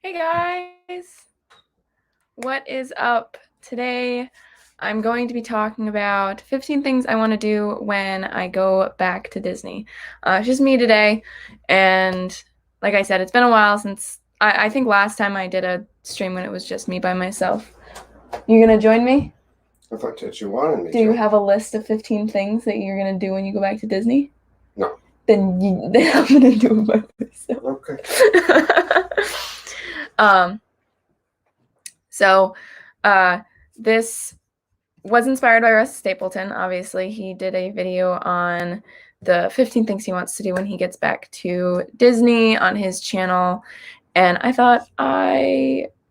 Hey guys, what is up? Today I'm going to be talking about 15 things I want to do when I go back to Disney. It's just me today, and like I said, it's been a while since I think last time I did a stream when it was just me by myself. You gonna join me? I thought that you wanted me Do you to. have a list of 15 things that you're gonna do when you go back to Disney? No. Then I'm gonna do it by myself. Okay. um, So, uh, this was inspired by Russ Stapleton. Obviously, he did a video on the 15 things he wants to do when he gets back to Disney on his channel, and I thought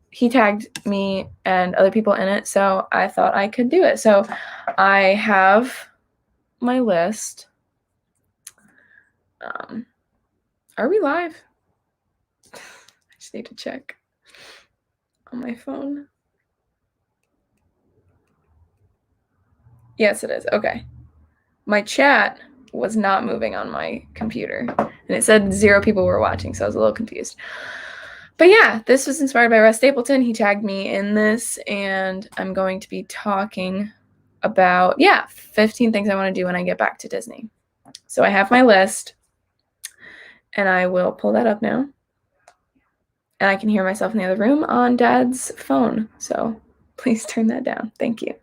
he tagged me and other people in it, so I thought I could do it. So, I have my list. Are we live? I just need to check on my phone. Yes, it is. Okay. My chat was not moving on my computer, and it said 0 people were watching, so I was a little confused. But yeah, this was inspired by Russ Stapleton. He tagged me in this, and I'm going to be talking about, 15 things I want to do when I get back to Disney. So I have my list, and I will pull that up now. And I can hear myself in the other room on Dad's phone, so please turn that down. Thank you.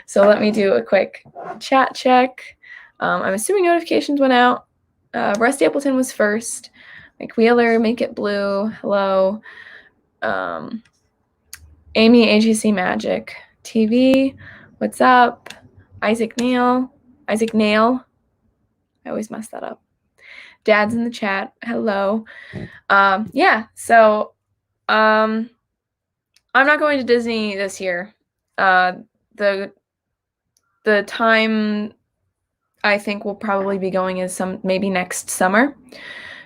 So let me do a quick chat check. I'm assuming notifications went out. Russ Stapleton was first. Mike Wheeler, Make It Blue, hello. Amy, AGC Magic, TV, what's up? Isaac Nail. I always mess that up. Dad's in the chat, hello. So I'm not going to Disney this year. The time I think we'll probably be going is maybe next summer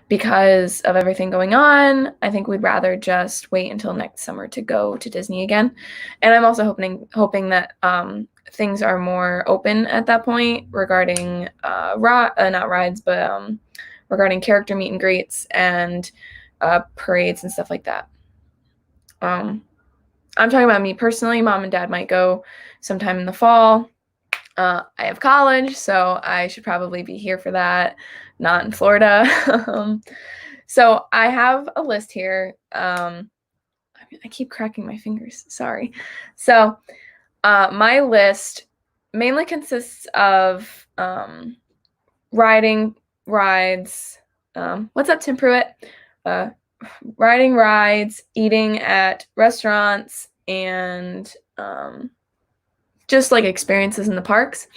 because of everything going on. I think we'd rather just wait until next summer to go to Disney again. And I'm also hoping that things are more open at that point regarding not rides, but regarding character meet and greets and parades and stuff like that. I'm talking about me personally. Mom and Dad might go sometime in the fall. I have college, so I should probably be here for that, not in Florida. So I have a list here. I keep cracking my fingers. Sorry. So my list mainly consists of riding rides. What's up, Tim Pruitt? Riding rides, eating at restaurants, and just like experiences in the parks.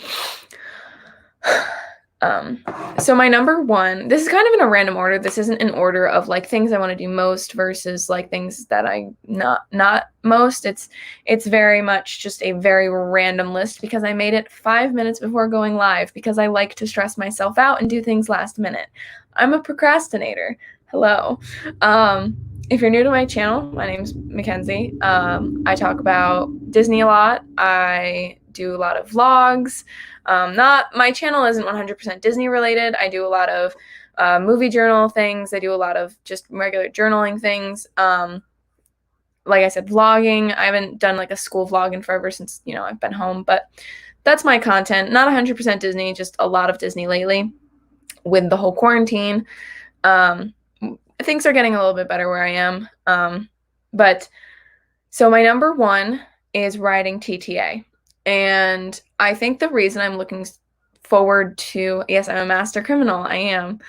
So my number one, this is kind of in a random order. This isn't in order of like things I want to do most versus like things that I not most. It's very much just a very random list because I made it 5 minutes before going live because I like to stress myself out and do things last minute. I'm a procrastinator. Hello. If you're new to my channel, my name's Mackenzie. I talk about Disney a lot. I do a lot of vlogs. My channel isn't 100% Disney related. I do a lot of movie journal things. I do a lot of just regular journaling things. Like I said, vlogging. I haven't done like a school vlog in forever since, I've been home, but that's my content. Not 100% Disney, just a lot of Disney lately with the whole quarantine. Things are getting a little bit better where I am. But so my number one is riding TTA. And I think the reason I'm looking forward to, yes, I'm a master criminal. I am.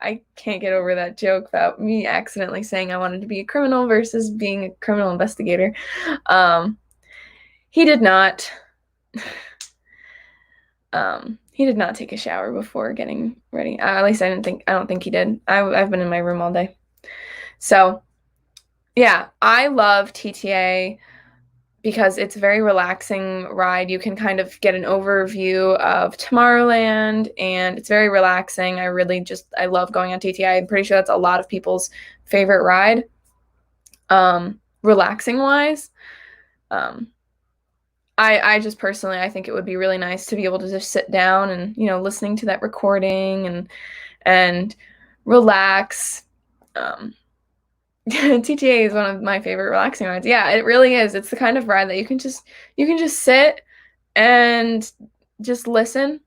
I can't get over that joke about me accidentally saying I wanted to be a criminal versus being a criminal investigator. He did not. He did not take a shower before getting ready. At least I don't think he did. I've been in my room all day. So, yeah, I love TTA because it's a very relaxing ride. You can kind of get an overview of Tomorrowland, and it's very relaxing. I love going on TTA. I'm pretty sure that's a lot of people's favorite ride. Relaxing wise, I just personally, I think it would be really nice to be able to just sit down and, listening to that recording and relax. TTA is one of my favorite relaxing rides. Yeah, it really is. It's the kind of ride that you can just sit and just listen.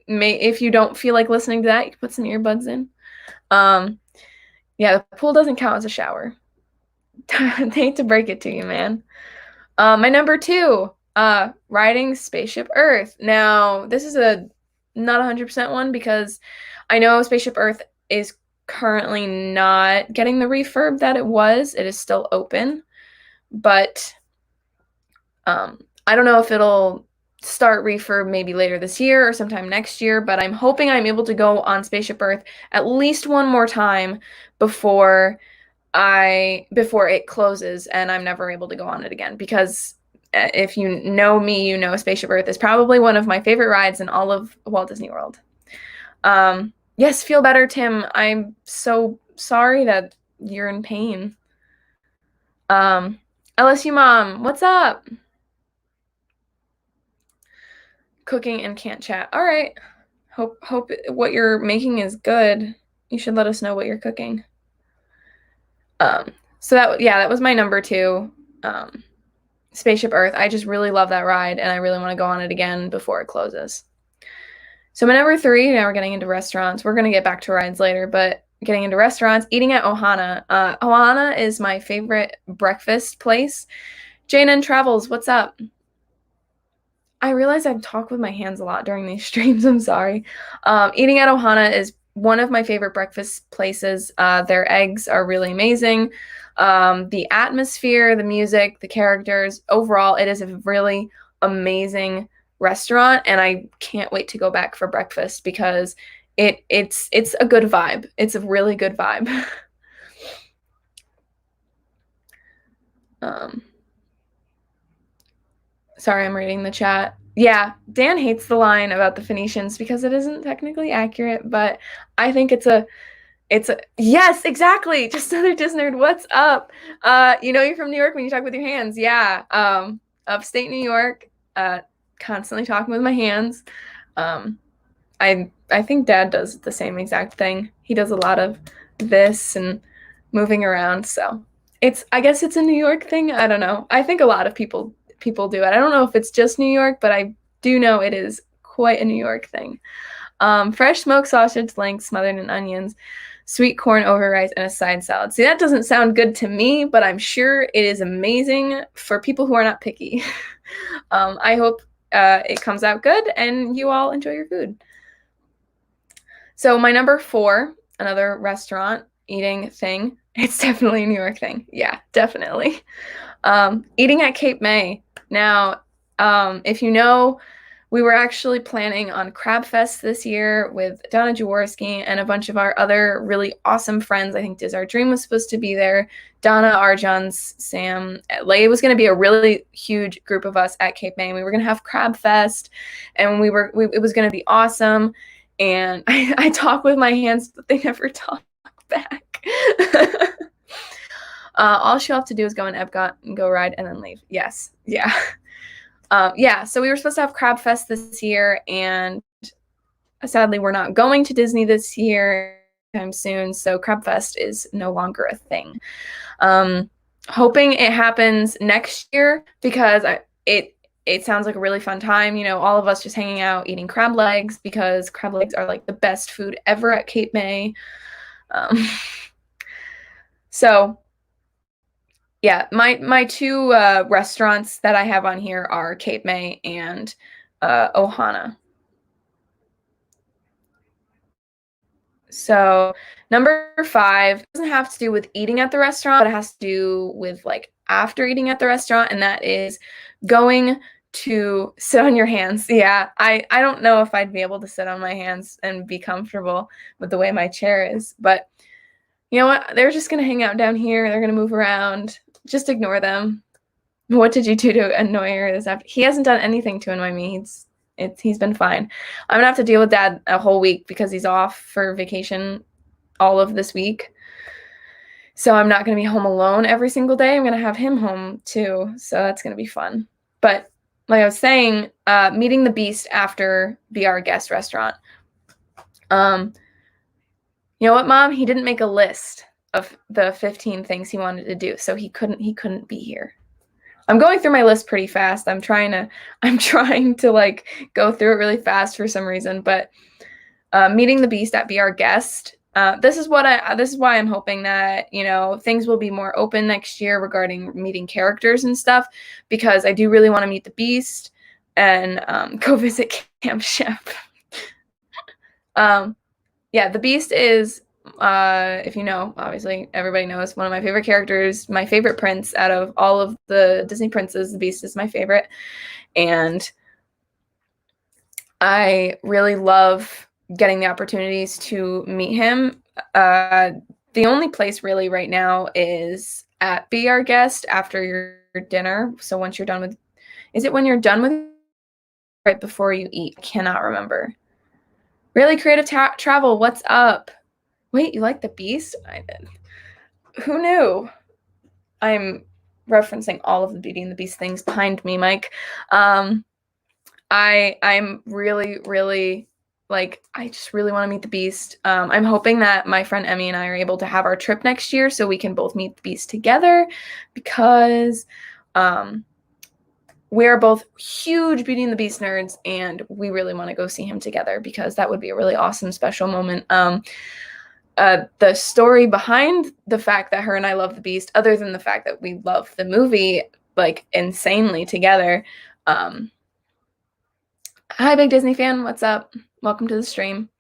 If you don't feel like listening to that, you can put some earbuds in. Yeah, the pool doesn't count as a shower. I hate to break it to you, man. My number 2, riding Spaceship Earth. Now, this is a not 100% one because I know Spaceship Earth is currently not getting the refurb that it was. It is still open, but I don't know if it'll start refurb maybe later this year or sometime next year, but I'm hoping I'm able to go on Spaceship Earth at least one more time before it closes and I'm never able to go on it again, because if you know me, you know Spaceship Earth is probably one of my favorite rides in all of Walt Disney World. Yes, feel better, Tim. I'm so sorry that you're in pain. LSU mom, what's up? Cooking and can't chat. All right. Hope what you're making is good. You should let us know what you're cooking. So that was my number 2. Spaceship Earth. I just really love that ride, and I really want to go on it again before it closes. So my number 3, now we're getting into restaurants. We're going to get back to rides later, but getting into restaurants, eating at Ohana. Ohana is my favorite breakfast place. JNN Travels, what's up? I realize I talk with my hands a lot during these streams. I'm sorry. Eating at Ohana is one of my favorite breakfast places. Their eggs are really amazing. The atmosphere, the music, the characters, overall, it is a really amazing restaurant, and I can't wait to go back for breakfast because it's a good vibe. It's a really good vibe. Sorry, I'm reading the chat. Yeah, Dan hates the line about the Phoenicians because it isn't technically accurate, but I think it's a yes, exactly. Just another Disney nerd. What's up? You're from New York when you talk with your hands. Yeah. Upstate New York, constantly talking with my hands. I think Dad does the same exact thing. He does a lot of this and moving around, so I guess it's a New York thing. I don't know. I think a lot of people do it. I don't know if it's just New York, but I do know it is quite a New York thing. Fresh smoked sausage links smothered in onions, sweet corn over rice, and a side salad. See, that doesn't sound good to me, but I'm sure it is amazing for people who are not picky. I hope it comes out good and you all enjoy your food. So my number 4, another restaurant eating thing. It's definitely a New York thing. Yeah, definitely. Eating at Cape May. Now, if you know, we were actually planning on Crab Fest this year with Donna Jaworski and a bunch of our other really awesome friends. I think Diz Our Dream was supposed to be there. Donna, Arjun's, Sam, it was going to be a really huge group of us at Cape May. We were going to have Crab Fest, and it was going to be awesome. And I talk with my hands, but they never talk back. All she'll have to do is go in Epcot and go ride and then leave. Yes. Yeah. So we were supposed to have Crab Fest this year, and sadly we're not going to Disney this year anytime soon, so Crab Fest is no longer a thing. Hoping it happens next year because it sounds like a really fun time, all of us just hanging out eating crab legs, because crab legs are like the best food ever at Cape May. So yeah, my 2 restaurants that I have on here are Cape May and Ohana. So number 5 doesn't have to do with eating at the restaurant, but it has to do with like after eating at the restaurant, and that is going to sit on your hands. Yeah, I don't know if I'd be able to sit on my hands and be comfortable with the way my chair is, but you know what? They're just going to hang out down here. They're going to move around. Just ignore them. What did you do to annoy her this afternoon? He hasn't done anything to annoy me. He's been fine. I'm going to have to deal with Dad a whole week because he's off for vacation all of this week. So I'm not going to be home alone every single day. I'm going to have him home too. So that's going to be fun. But like I was saying, meeting the Beast after Be Our Guest restaurant. You know what, Mom? He didn't make a list of the 15 things he wanted to do, so he couldn't be here. I'm going through my list pretty fast. I'm trying to like go through it really fast for some reason, but meeting the Beast at Be Our Guest. This is why I'm hoping that, you know, things will be more open next year regarding meeting characters and stuff, because I do really want to meet the Beast and go visit Camp Ship. Yeah, the Beast is, if you know, obviously everybody knows, one of my favorite characters, my favorite prince out of all of the Disney princes. The Beast is my favorite, and I really love getting the opportunities to meet him. The only place really right now is at Be Our Guest after your dinner. So once you're done with, is it when you're done with right before you eat? I cannot remember. Really Creative Travel, what's up? Wait, you like the Beast? I did. Who knew? I'm referencing all of the Beauty and the Beast things behind me, Mike. I'm really, really like, I just really want to meet the Beast. I'm hoping that my friend Emmy and I are able to have our trip next year so we can both meet the Beast together, because we are both huge Beauty and the Beast nerds, and we really want to go see him together because that would be a really awesome, special moment. The story behind the fact that her and I love the Beast, other than the fact that we love the movie like insanely together. Hi, Big Disney fan. What's up? Welcome to the stream.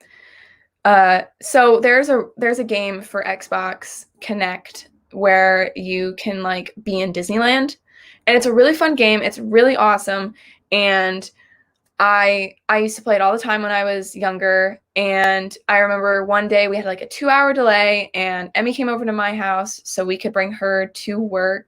So there's a game for Xbox Connect where you can like be in Disneyland, and it's a really fun game. It's really awesome, and I used to play it all the time when I was younger, and I remember one day we had like a 2-hour delay, and Emmy came over to my house so we could bring her to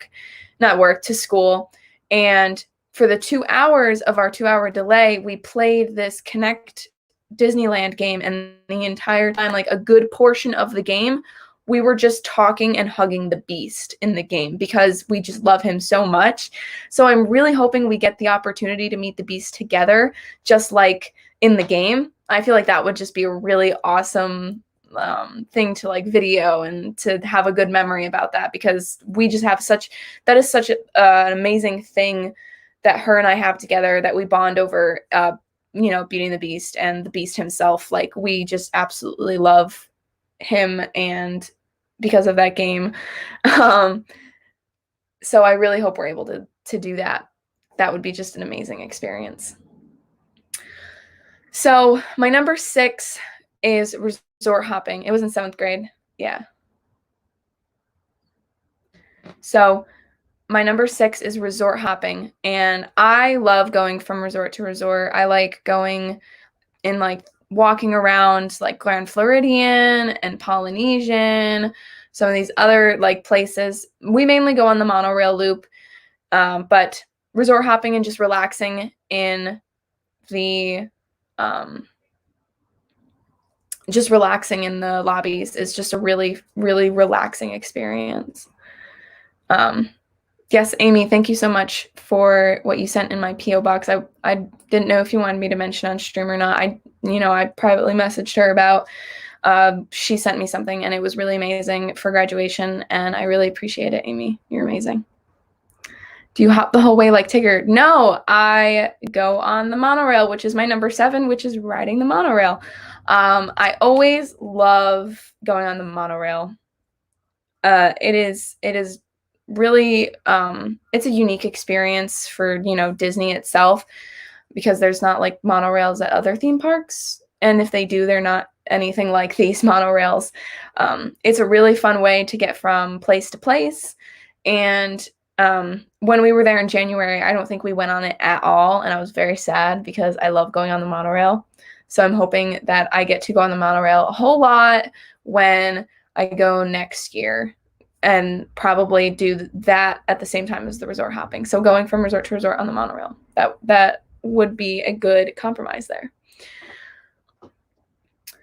school, and for the 2 hours of our 2-hour delay, we played this Connect Disneyland game, and the entire time, like a good portion of the game, we were just talking and hugging the Beast in the game because we just love him so much. So I'm really hoping we get the opportunity to meet the Beast together, just like in the game. I feel like that would just be a really awesome thing to like video and to have a good memory about that, because we just have that is such an amazing thing that her and I have together, that we bond over, you know, Beauty and the Beast and the Beast himself. Like, we just absolutely love him, and because of that game. So I really hope we're able to do that. That would be just an amazing experience. So my number 6 is resort hopping. It was in 7th grade. Yeah. So my number 6 is resort hopping, and I love going from resort to resort. I like going in, like, walking around like Grand Floridian and Polynesian, some of these other like places. We mainly go on the monorail loop, but resort hopping and just relaxing in the lobbies is just a really, really relaxing experience. Yes, Amy, thank you so much for what you sent in my P.O. box. I didn't know if you wanted me to mention on stream or not. I privately messaged her about, she sent me something, and it was really amazing for graduation, and I really appreciate it, Amy. You're amazing. Do you hop the whole way like Tigger? No, I go on the monorail, which is my number 7, which is riding the monorail. I always love going on the monorail. It is really, it's a unique experience for, you know, Disney itself, because there's not like monorails at other theme parks, and if they do, they're not anything like these monorails. It's a really fun way to get from place to place, and when we were there in January, I don't think we went on it at all, and I was very sad because I love going on the monorail. So I'm hoping that I get to go on the monorail a whole lot when I go next year, and probably do that at the same time as the resort hopping. So going from resort to resort on the monorail, that would be a good compromise there.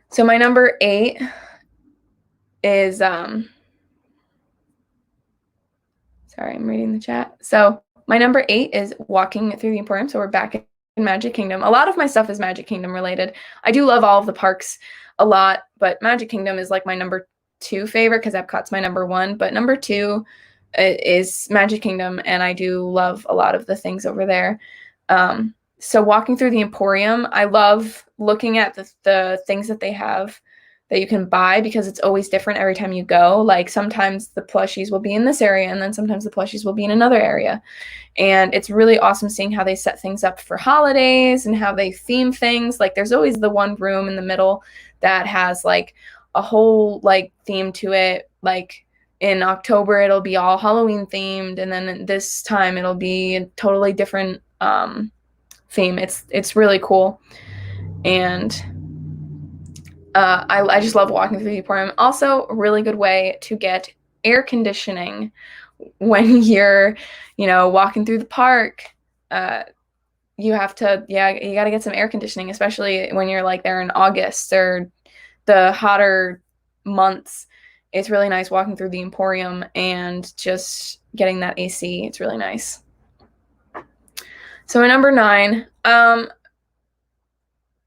So my number 8 is, sorry, I'm reading the chat. So my number 8 is walking through the Emporium. So we're back Magic Kingdom. A lot of my stuff is Magic Kingdom related. I do love all of the parks a lot, but Magic Kingdom is like my number 2 favorite because Epcot's my number 1. But number 2 is Magic Kingdom, and I do love a lot of the things over there. So walking through the Emporium, I love looking at the things that they have that you can buy because it's always different every time you go. Like sometimes the plushies will be in this area, and then sometimes the plushies will be in another area. And it's really awesome seeing how they set things up for holidays and how they theme things. Like there's always the one room in the middle that has like a whole like theme to it. Like in October it'll be all Halloween themed, and then this time it'll be a totally different theme. It's really cool. And I just love walking through the Emporium. Also, a really good way to get air conditioning when you're, walking through the park. You have to, you got to get some air conditioning, especially when you're like there in August or the hotter months. It's really nice walking through the Emporium and just getting that AC. It's really nice. So at number 9,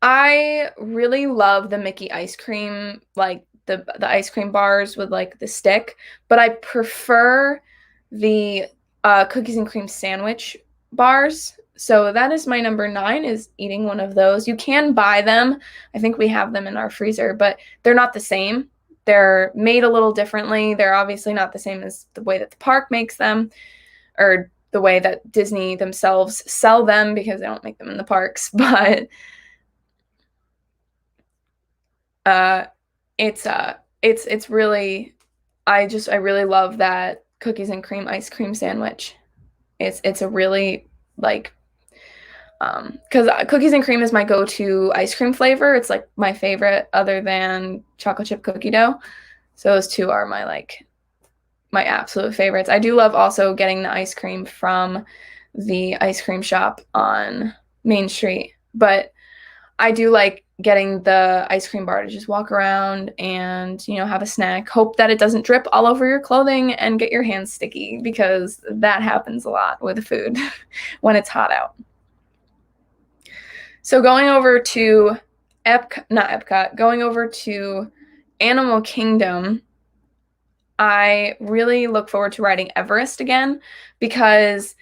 I really love the Mickey ice cream, like the ice cream bars with like the stick, but I prefer the cookies and cream sandwich bars. So that is my number 9, is eating one of those. You can buy them. I think we have them in our freezer, but they're not the same. They're made a little differently. They're obviously not the same as the way that the park makes them or the way that Disney themselves sell them because they don't make them in the parks, but it's really, I really love that cookies and cream ice cream sandwich. It's a really like, because cookies and cream is my go-to ice cream flavor. It's like my favorite other than chocolate chip cookie dough. So those two are my absolute favorites. I do love also getting the ice cream from the ice cream shop on Main Street, but I do like getting the ice cream bar to just walk around and, have a snack. Hope that it doesn't drip all over your clothing and get your hands sticky because that happens a lot with food when it's hot out. So going over to going over to Animal Kingdom, I really look forward to riding Everest again because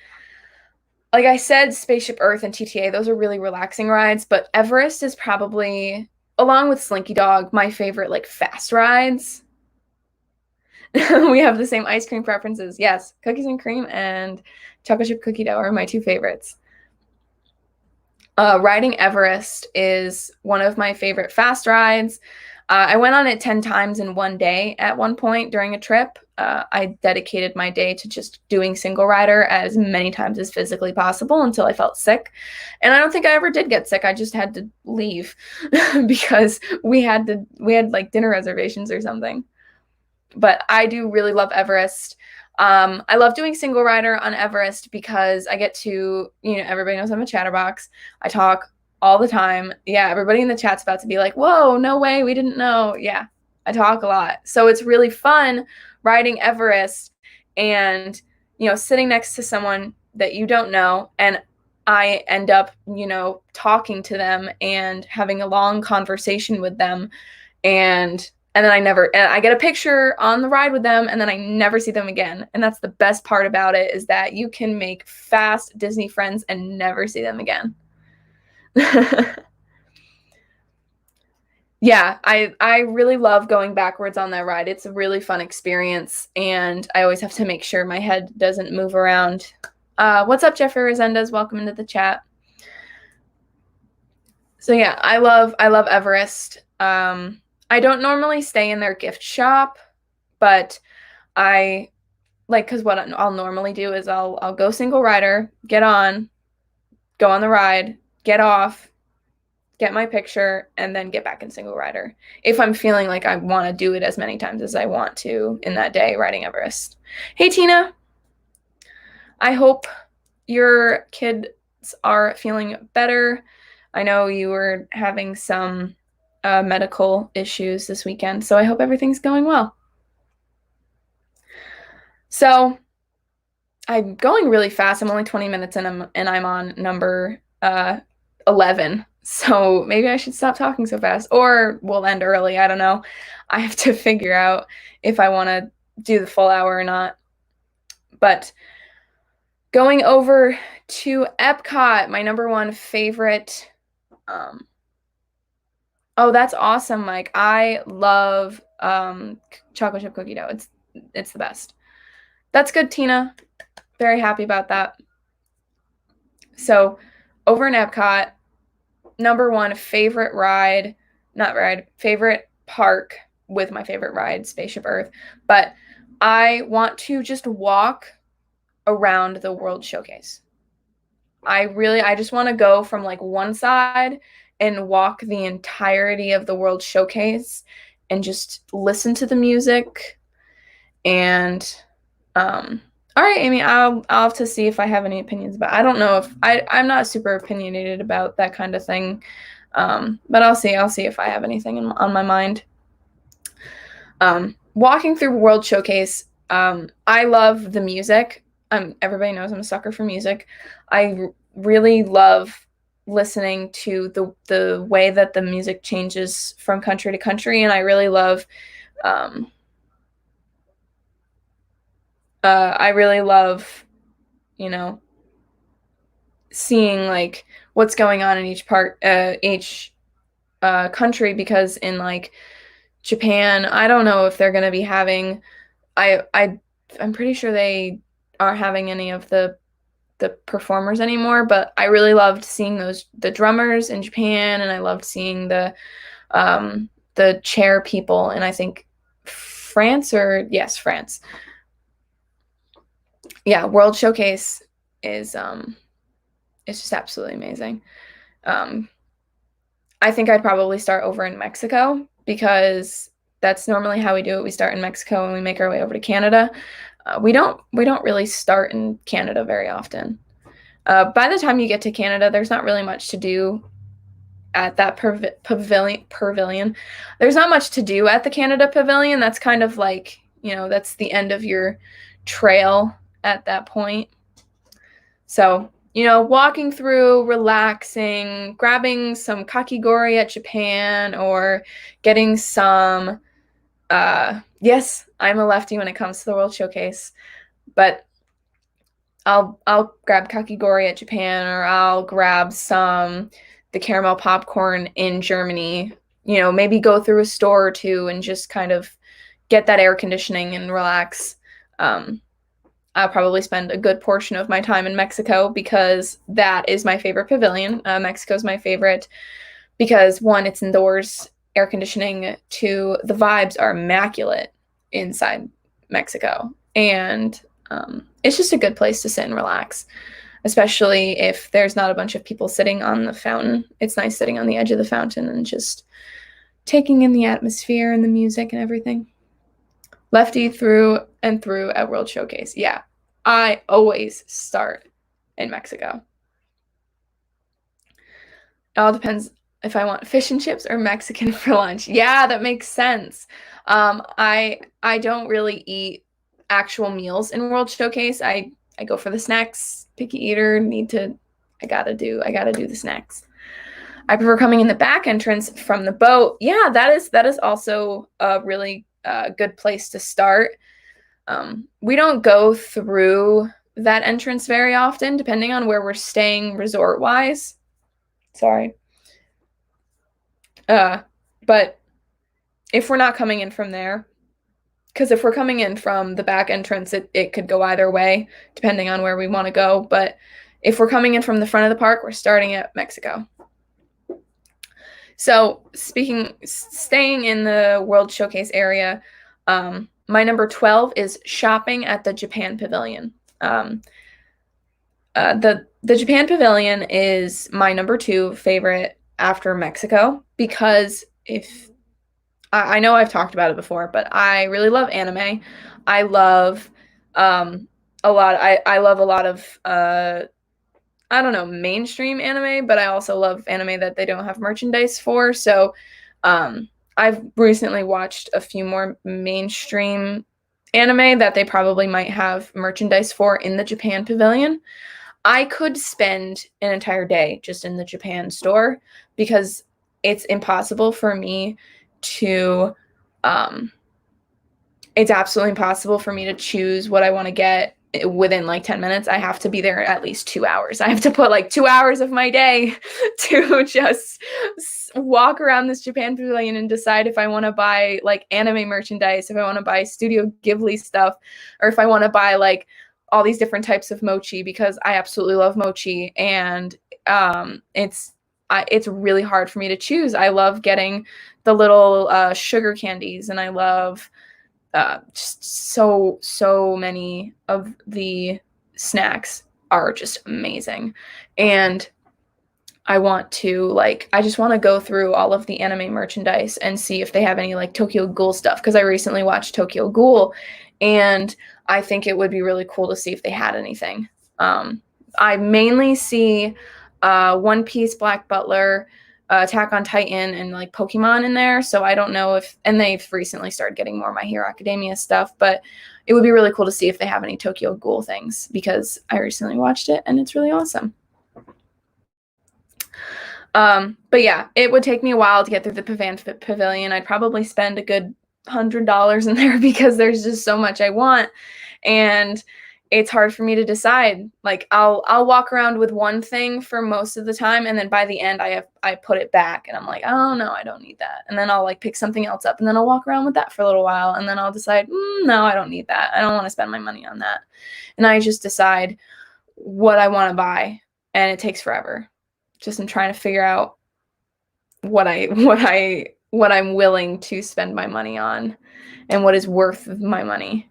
like I said, Spaceship Earth and TTA, those are really relaxing rides, but Everest is probably, along with Slinky Dog, my favorite like fast rides. We have the same ice cream preferences. Yes, cookies and cream and chocolate chip cookie dough are my 2 favorites. Riding Everest is one of my favorite fast rides. I went on it 10 times in one day at one point during a trip. I dedicated my day to just doing single rider as many times as physically possible until I felt sick. And I don't think I ever did get sick. I just had to leave because we had like dinner reservations or something. But I do really love Everest. I love doing single rider on Everest because I get to, everybody knows I'm a chatterbox. I talk all the time. Yeah, everybody in the chat's about to be like, whoa, no way, we didn't know. Yeah, I talk a lot. So it's really fun riding Everest and, sitting next to someone that you don't know. And I end up, talking to them and having a long conversation with them. And then I get a picture on the ride with them, and then I never see them again. And that's the best part about it, is that you can make fast Disney friends and never see them again. Yeah, I really love going backwards on that ride. It's a really fun experience, and I always have to make sure my head doesn't move around. What's up, Jeffrey Resendez? Welcome into the chat. So yeah, I love Everest. I don't normally stay in their gift shop, but I because what I'll normally do is I'll go single rider, get on, go on the ride, get off, get my picture, and then get back in single rider if I'm feeling like I want to do it as many times as I want to in that day riding Everest. Hey, Tina. I hope your kids are feeling better. I know you were having some medical issues this weekend, so I hope everything's going well. So I'm going really fast. I'm only 20 minutes in, and I'm on number 11. So maybe I should stop talking so fast, or we'll end early. I don't know. I have to figure out if I want to do the full hour or not. But going over to Epcot, my number one favorite. Oh, that's awesome, Mike. I love chocolate chip cookie dough. It's the best. That's good, Tina. Very happy about that. So over in Epcot, number one favorite favorite park with my favorite ride, Spaceship Earth. But I want to just walk around the World Showcase. I just want to go from like one side and walk the entirety of the World Showcase and just listen to the music. And all right, Amy, I'll have to see if I have any opinions about. I don't know if I'm not super opinionated about that kind of thing, but I'll see if I have anything on my mind. Walking through World Showcase, I love the music. Everybody knows I'm a sucker for music. I really love listening to the way that the music changes from country to country, and I really love seeing like what's going on in each country, because in like Japan, I don't know if they're going to be having I'm pretty sure they aren't having any of the performers anymore, but I really loved seeing the drummers in Japan, and I loved seeing the chair people, and I think France. Yeah, World Showcase is it's just absolutely amazing. I think I'd probably start over in Mexico, because that's normally how we do it. We start in Mexico and we make our way over to Canada. We don't really start in Canada very often. By the time you get to Canada, there's not really much to do at that pavilion. There's not much to do at the Canada Pavilion. That's kind of like, that's the end of your trail at that point. So, walking through, relaxing, grabbing some kakigori at Japan, or getting some, yes, I'm a lefty when it comes to the World Showcase, but I'll grab kakigori at Japan, or I'll grab the caramel popcorn in Germany, maybe go through a store or two and just kind of get that air conditioning and relax. I'll probably spend a good portion of my time in Mexico, because that is my favorite pavilion. Mexico's my favorite because, one, it's indoors, air conditioning. Two, the vibes are immaculate inside Mexico. And it's just a good place to sit and relax, especially if there's not a bunch of people sitting on the fountain. It's nice sitting on the edge of the fountain and just taking in the atmosphere and the music and everything. Lefty through and through at World Showcase. Yeah, I always start in Mexico. It all depends if I want fish and chips or Mexican for lunch. Yeah, that makes sense. I don't really eat actual meals in World Showcase. I go for the snacks. Picky eater, I gotta do the snacks. I prefer coming in the back entrance from the boat. Yeah, that is also a really good place to start. We don't go through that entrance very often, depending on where we're staying resort-wise. Sorry. But if we're not coming in from there, because if we're coming in from the back entrance, it could go either way, depending on where we want to go. But if we're coming in from the front of the park, we're starting at Mexico. So staying in the World Showcase area, my number 12 is shopping at the Japan Pavilion. The Japan Pavilion is my number 2 favorite after Mexico, because I know I've talked about it before, but I really love anime. I love I love a lot of I don't know, mainstream anime, but I also love anime that they don't have merchandise for. So I've recently watched a few more mainstream anime that they probably might have merchandise for in the Japan Pavilion. I could spend an entire day just in the Japan store because it's impossible for me to it's absolutely impossible for me to choose what I want to get within like 10 minutes. I have to be there at least 2 hours. I have to put like 2 hours of my day to just walk around this Japan pavilion and decide if I want to buy like anime merchandise, if I want to buy Studio Ghibli stuff, or if I want to buy like all these different types of mochi, because I absolutely love mochi. And it's really hard for me to choose. I love getting the little sugar candies, and I love just so many of the snacks are just amazing. And I just want to go through all of the anime merchandise and see if they have any like Tokyo Ghoul stuff, because I recently watched Tokyo Ghoul, and I think it would be really cool to see if they had anything. I mainly see One Piece, Black Butler, Attack on Titan, and like Pokemon in there. So I don't know if, and they've recently started getting more My Hero Academia stuff, but it would be really cool to see if they have any Tokyo Ghoul things, because I recently watched it and it's really awesome. But yeah, it would take me a while to get through the Pavilion. I'd probably spend a good $100 in there because there's just so much I want, and it's hard for me to decide. Like I'll walk around with one thing for most of the time, and then by the end I put it back and I'm like, oh no, I don't need that. And then I'll like pick something else up, and then I'll walk around with that for a little while, and then I'll decide, no, I don't need that. I don't want to spend my money on that. And I just decide what I want to buy, and it takes forever. Just I'm trying to figure out what I'm willing to spend my money on and what is worth my money.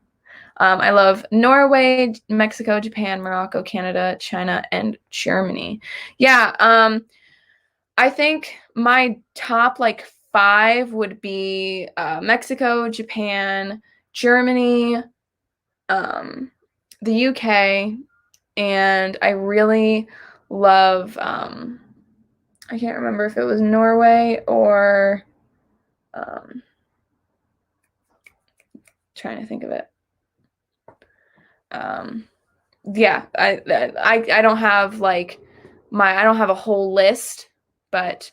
I love Norway, Mexico, Japan, Morocco, Canada, China, and Germany. Yeah, I think my top like 5 would be Mexico, Japan, Germany, the UK, and I really love I can't remember if it was Norway or trying to think of it. Yeah, I don't have like I don't have a whole list, but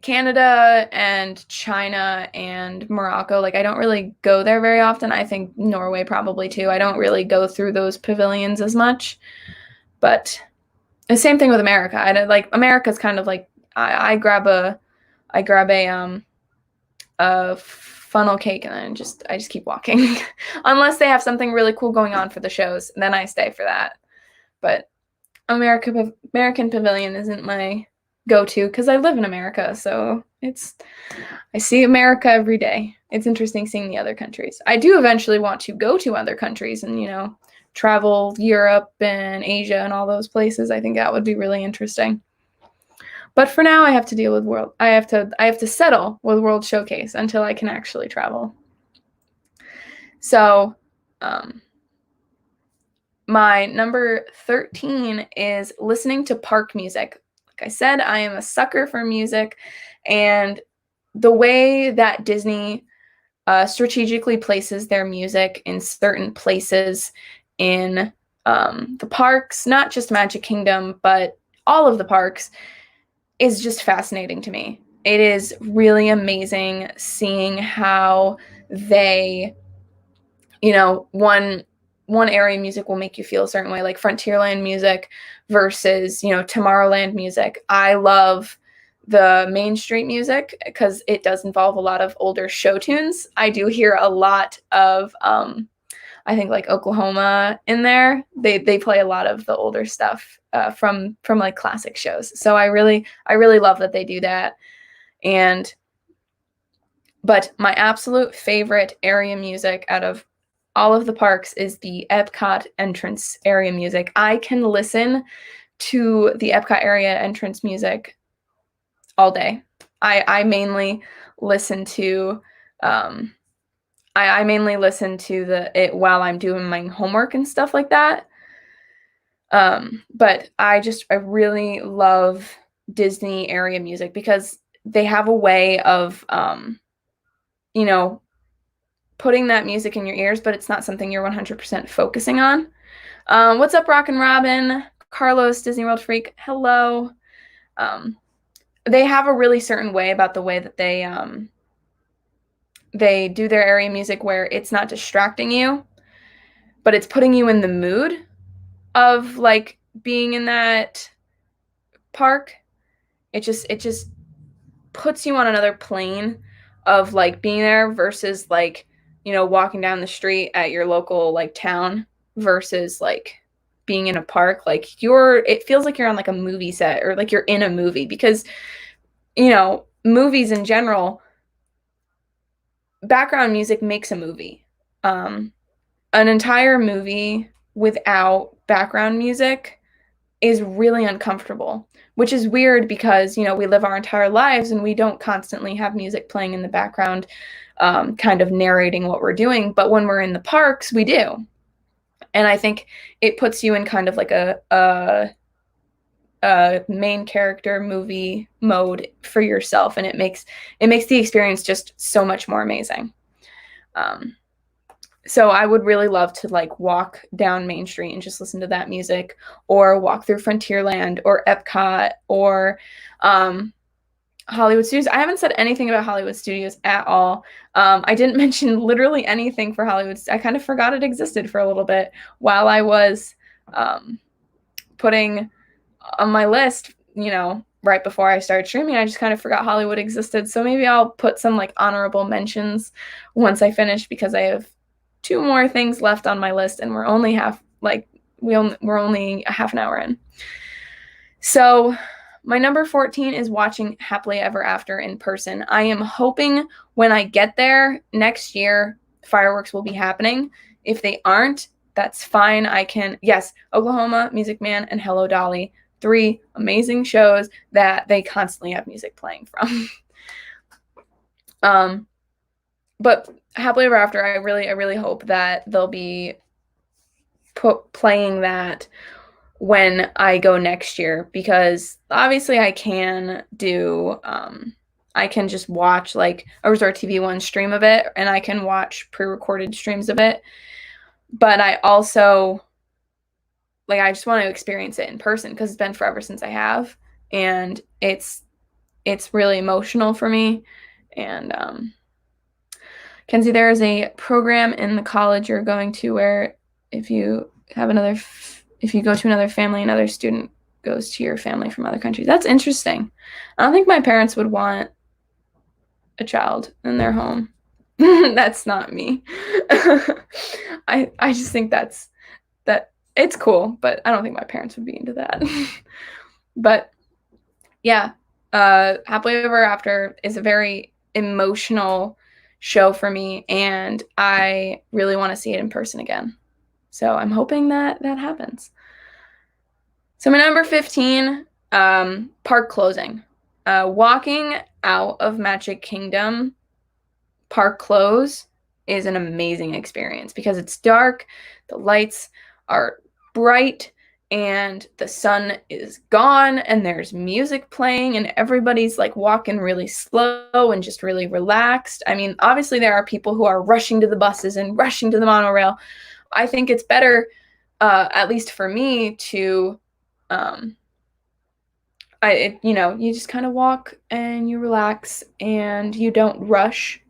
Canada and China and Morocco, like I don't really go there very often. I think Norway probably too. I don't really go through those pavilions as much, but the same thing with America. I like America's kind of like I grab a funnel cake and then I just keep walking unless they have something really cool going on for the shows, then I stay for that. But American Pavilion isn't my go-to because I live in America, so I see America every day. It's interesting seeing the other countries. I do eventually want to go to other countries and travel Europe and Asia and all those places. I think that would be really interesting. But for now, I have to deal with I have to settle with World Showcase until I can actually travel. So, my number 13 is listening to park music. Like I said, I am a sucker for music, and the way that Disney strategically places their music in certain places in the parks, not just Magic Kingdom, but all of the parks, is just fascinating to me. It is really amazing seeing how they, one area music will make you feel a certain way, like Frontierland music versus, Tomorrowland music. I love the Main Street music because it does involve a lot of older show tunes. I do hear a lot of, I think like Oklahoma in there. They play a lot of the older stuff from like classic shows. So I really love that they do that. But my absolute favorite area music out of all of the parks is the Epcot entrance area music. I can listen to the Epcot area entrance music all day. I mainly listen to I mainly listen to it while I'm doing my homework and stuff like that. But I really love Disney area music because they have a way of putting that music in your ears, but it's not something you're 100% focusing on. What's up, Rockin' Robin? Carlos, Disney World Freak. Hello. They have a really certain way about the way that they do their area music where it's not distracting you, but it's putting you in the mood of like being in that park. It just puts you on another plane of like being there versus like, walking down the street at your local like town versus like being in a park. Like it feels like you're on like a movie set or like you're in a movie because, movies in general, background music makes a movie. An entire movie without background music is really uncomfortable, which is weird because, we live our entire lives and we don't constantly have music playing in the background, kind of narrating what we're doing. But when we're in the parks, we do. And I think it puts you in kind of like a main character movie mode for yourself. And it makes the experience just so much more amazing. So I would really love to like walk down Main Street and just listen to that music, or walk through Frontierland or Epcot or Hollywood Studios. I haven't said anything about Hollywood Studios at all. I didn't mention literally anything for Hollywood. I kind of forgot it existed for a little bit while I was putting on my list, right before I started streaming. I just kind of forgot Hollywood existed. So maybe I'll put some like honorable mentions once I finish, because I have 2 more things left on my list and we're only we're only a half an hour in. So my number 14 is watching Happily Ever After in person. I am hoping when I get there next year, fireworks will be happening. If they aren't, that's fine. Yes, Oklahoma, Music Man, and Hello Dolly. 3 amazing shows that they constantly have music playing from. But Happily Ever After, I really hope that they'll be playing that when I go next year, because obviously I can just watch like a Resort TV One stream of it, and I can watch pre-recorded streams of it. But I also I just want to experience it in person because it's been forever since I have, and it's really emotional for me. And Kenzie, there is a program in the college you're going to where if you go to another family, another student goes to your family from other countries. That's interesting. I don't think my parents would want a child in their home. That's not me. I just think that it's cool, but I don't think my parents would be into that. But yeah, Happily Ever After is a very emotional show for me, and I really want to see it in person again. So I'm hoping that happens. So my number 15, park closing. Walking out of Magic Kingdom park close is an amazing experience because it's dark, the lights are bright, and the sun is gone, and there's music playing, and everybody's like walking really slow and just really relaxed. I mean, obviously there are people who are rushing to the buses and rushing to the monorail. I think it's better, at least for me, to you just kind of walk and you relax and you don't rush.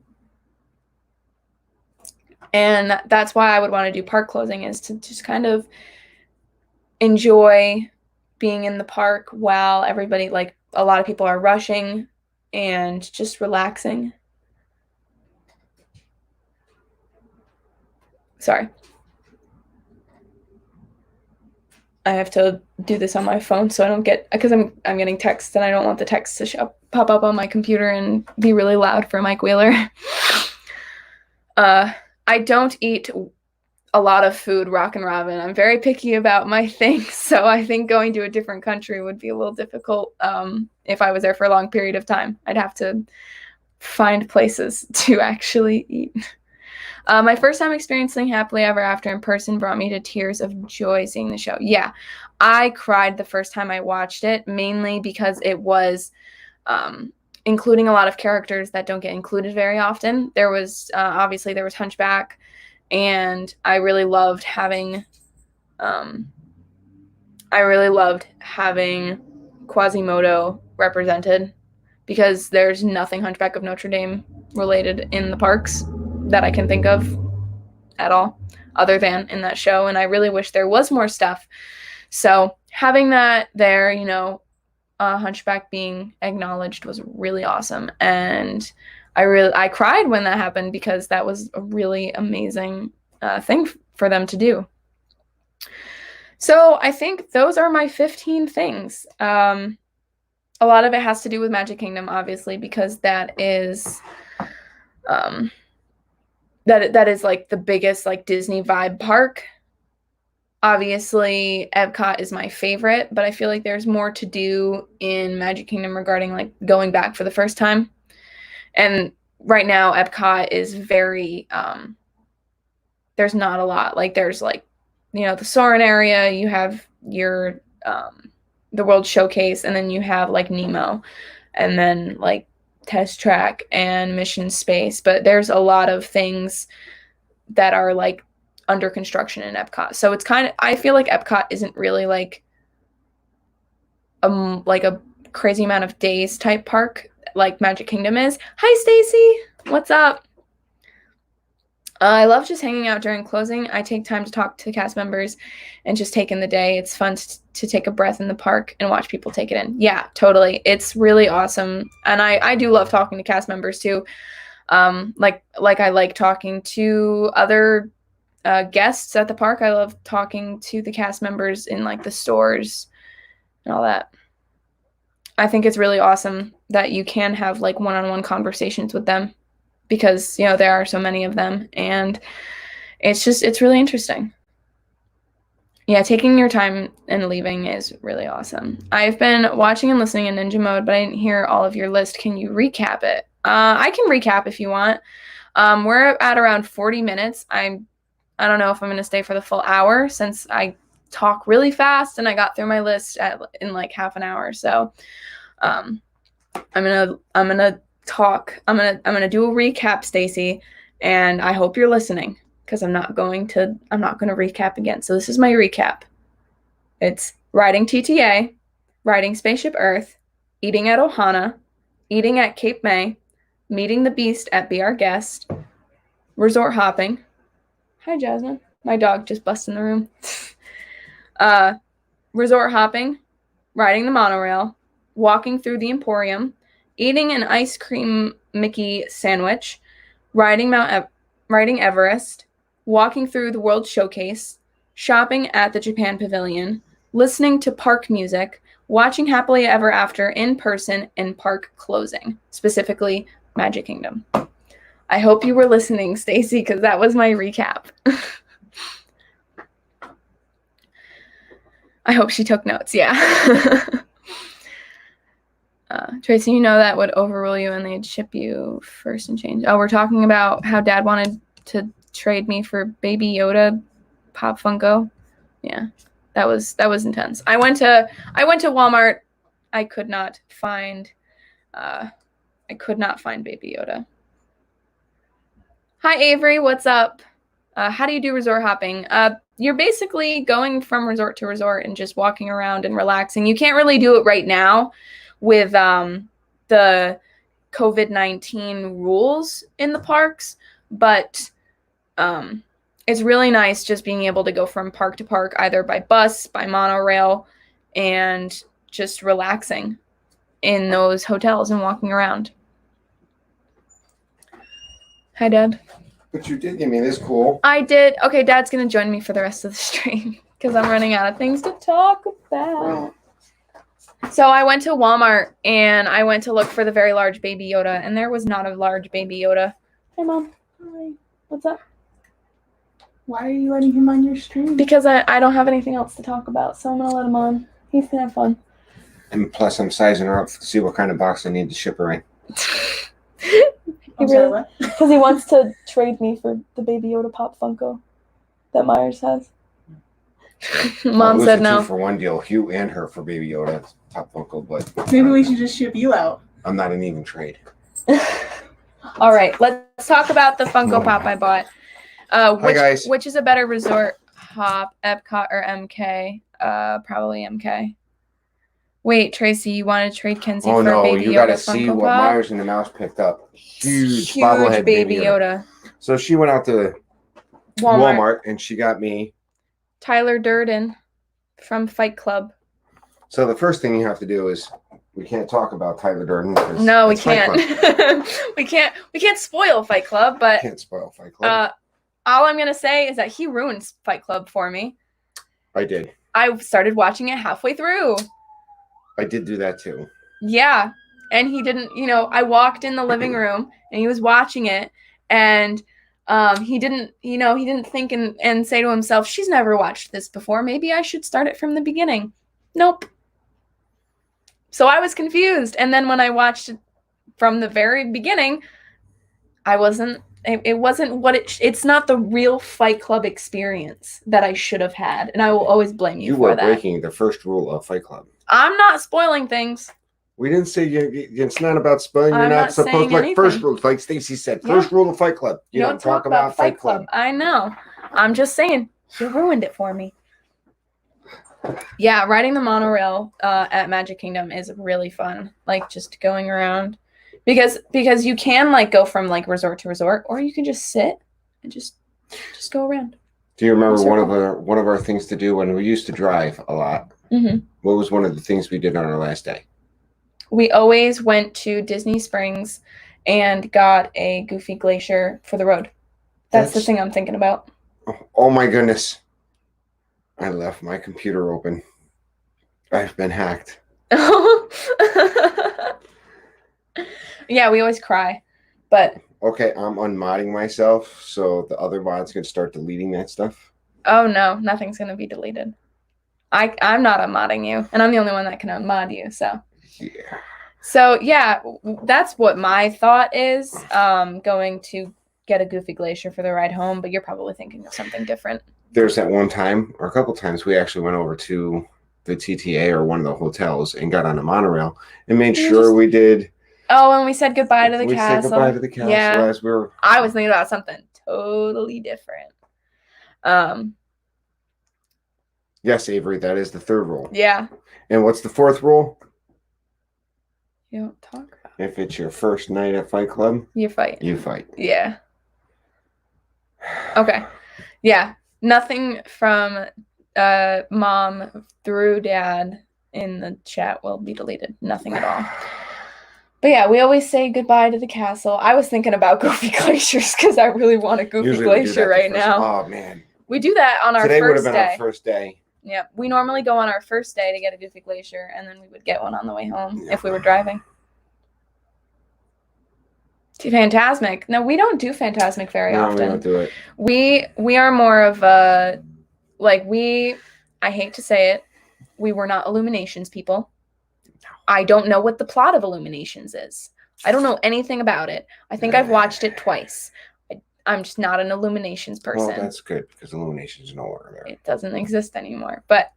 And that's why I would want to do park closing, is to just kind of enjoy being in the park while everybody, like a lot of people, are rushing and just relaxing. Sorry. I have to do this on my phone so I don't get, because I'm getting texts and I don't want the text to pop up on my computer and be really loud for Mike Wheeler. I don't eat a lot of food, Rockin' Robin. I'm very picky about my things, so I think going to a different country would be a little difficult if I was there for a long period of time. I'd have to find places to actually eat. My first time experiencing Happily Ever After in person brought me to tears of joy seeing the show. Yeah, I cried the first time I watched it, mainly because it was including a lot of characters that don't get included very often. There was obviously there was Hunchback, and I really loved having I really loved having Quasimodo represented because there's nothing Hunchback of Notre Dame related in the parks that I can think of at all other than in that show, and I really wish there was more stuff. So having that there, Hunchback being acknowledged was really awesome, and I cried when that happened because that was a really amazing thing for them to do. So I think those are my 15 things. A lot of it has to do with Magic Kingdom, obviously, because that is that is like the biggest like Disney vibe park. Obviously, Epcot is my favorite, but I feel like there's more to do in Magic Kingdom regarding like going back for the first time. And right now, Epcot is very there's not a lot. Like there's like, the Soarin' area, you have your the World Showcase, and then you have like Nemo, and then like Test Track and Mission Space. But there's a lot of things that are like under construction in Epcot. So it's I feel like Epcot isn't really like a crazy amount of days type park like Magic Kingdom is. Hi Stacy, what's up? I love just hanging out during closing. I take time to talk to cast members and just take in the day. It's fun to take a breath in the park and watch people take it in. Yeah, totally. It's really awesome. And I do love talking to cast members too. Like I like talking to other guests at the park. I love talking to the cast members in like the stores and all that. I think it's really awesome that you can have like one-on-one conversations with them because, there are so many of them, and it's really interesting. Yeah, taking your time and leaving is really awesome. I've been watching and listening in Ninja mode, but I didn't hear all of your list. Can you recap it? I can recap if you want. We're at around 40 minutes. I don't know if I'm going to stay for the full hour since I talk really fast and I got through my list in like half an hour. So I'm gonna talk. I'm gonna do a recap, Stacy, and I hope you're listening because I'm not going to recap again. So this is my recap. It's riding TTA, riding Spaceship Earth, eating at Ohana, eating at Cape May, meeting the Beast at Be Our Guest, resort hopping. Hi, Jasmine. My dog just busted in the room. Resort hopping, riding the monorail, walking through the Emporium, eating an ice cream Mickey sandwich, riding Everest, walking through the World Showcase, shopping at the Japan Pavilion, listening to park music, watching Happily Ever After in person, and park closing, specifically Magic Kingdom. I hope you were listening, Stacy, because that was my recap. I hope she took notes, yeah. Tracy, that would overrule you and they'd ship you first and change. Oh, we're talking about how Dad wanted to trade me for Baby Yoda Pop Funko. Yeah, that was intense. I went to Walmart. I could not find Baby Yoda. Hi Avery, what's up? How do you do resort hopping? You're basically going from resort to resort and just walking around and relaxing. You can't really do it right now with the COVID-19 rules in the parks, but it's really nice just being able to go from park to park, either by bus, by monorail, and just relaxing in those hotels and walking around. Hi, Dad. But you did give me this cool. I did. Okay, Dad's going to join me for the rest of the stream because I'm running out of things to talk about. So I went to Walmart and I went to look for the very large Baby Yoda, and there was not a large Baby Yoda. Hey, Mom. Hi. What's up? Why are you letting him on your stream? Because I don't have anything else to talk about, so I'm going to let him on. He's going to have fun. And plus, I'm sizing her up to see what kind of box I need to ship her in. Because he wants to trade me for the Baby Yoda Pop Funko that Myers has. Mom said no. 2-for-1 deal, Hugh and her for Baby Yoda Pop Funko, but maybe we should just ship you out. I'm not an even trade. All right, let's talk about the Funko Pop I bought. Hi guys. Which is a better resort? top, Epcot or MK? Probably MK. Wait, Tracy, you want to trade Kenzie Oh for no, Baby you Yoda gotta see Funko what Pop? Myers and the Mouse picked up. Huge bobblehead Baby Yoda. So she went out to Walmart and she got me. Tyler Durden from Fight Club. So the first thing you have to do is we can't talk about Tyler Durden. No, we it's Fight can't. we can't spoil Fight Club, but Can't spoil Fight Club. all I'm gonna say is that he ruined Fight Club for me. I did. I started watching it halfway through. I did do that too. Yeah. And he didn't, I walked in the living room and he was watching it and he didn't think and say to himself, she's never watched this before. Maybe I should start it from the beginning. Nope. So I was confused. And then when I watched it from the very beginning, it wasn't what it's not the real Fight Club experience that I should have had. And I will always blame you for that. You were breaking the first rule of Fight Club. I'm not spoiling things. We didn't say it's not about spoiling. You're not supposed like anything. First rule, like Stacy said. First rule of Fight Club. You don't talk about Fight Club. I know. I'm just saying you ruined it for me. Yeah, riding the monorail at Magic Kingdom is really fun. Like just going around, because you can like go from like resort to resort, or you can just sit and just go around. Do you remember one of our things to do when we used to drive a lot? Mm-hmm. What was one of the things we did on our last day? We always went to Disney Springs and got a Goofy Glacier for the road. That's the thing I'm thinking about. Oh my goodness. I left my computer open. I've been hacked. Yeah, we always cry. But okay, I'm unmodding myself so the other mods can start deleting that stuff. Oh no, nothing's gonna be deleted. I'm not unmodding you, and I'm the only one that can unmod you, so. Yeah. So yeah, that's what my thought is. Going to get a Goofy Glacier for the ride home, but you're probably thinking of something different. There's that one time, or a couple times, we actually went over to the TTA or one of the hotels and got on a monorail and made sure we did. Oh, and we said goodbye to the castle. We said goodbye to the castle as we were. I was thinking about something totally different. Yes, Avery, that is the third rule. Yeah. And what's the fourth rule? You don't talk about it. If it's your first night at Fight Club, you fight. You fight. Yeah. Okay. Yeah. Nothing from mom through dad in the chat will be deleted. Nothing at all. But yeah, we always say goodbye to the castle. I was thinking about Goofy Glaciers because I really want a Goofy Glacier right now. Oh man. We do that on our Today first would have been our first day. Yeah, we normally go on our first day to get a Goofy Glacier, and then we would get one on the way home if we were driving. To Fantasmic. No, we don't do Fantasmic very often. We don't do it. We are more of a, I hate to say it, we were not Illuminations people. I don't know what the plot of Illuminations is. I don't know anything about it. I think I've watched it twice. I'm just not an Illuminations person. Well, that's good because Illuminations is no longer there. It doesn't exist anymore. But